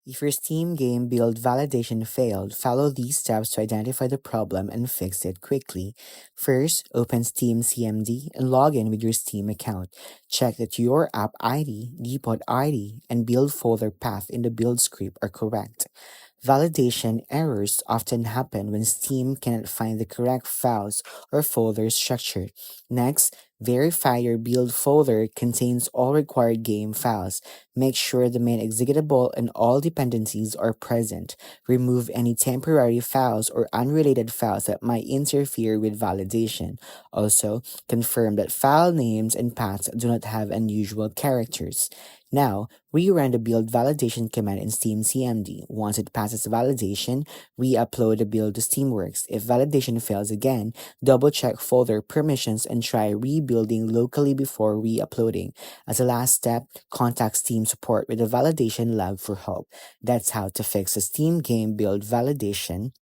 If your Steam game build validation failed, follow these steps to identify the problem and fix it quickly. First, open Steam CMD and log in with your Steam account. Check that your app ID, depot ID, and build folder path in the build script are correct. Validation errors often happen when Steam cannot find the correct files or folder structure. Next, verify your build folder contains all required game files. Make sure the main executable and all dependencies are present. Remove any temporary files or unrelated files that might interfere with validation. Also, confirm that file names and paths do not have unusual characters. Now, rerun the build validation command in Steam CMD. Once it passes validation, re-upload the build to Steamworks. If validation fails again, double-check folder permissions and try rebuilding locally before re-uploading. As a last step, contact Steam support with a validation log for help. That's how to fix a Steam game build validation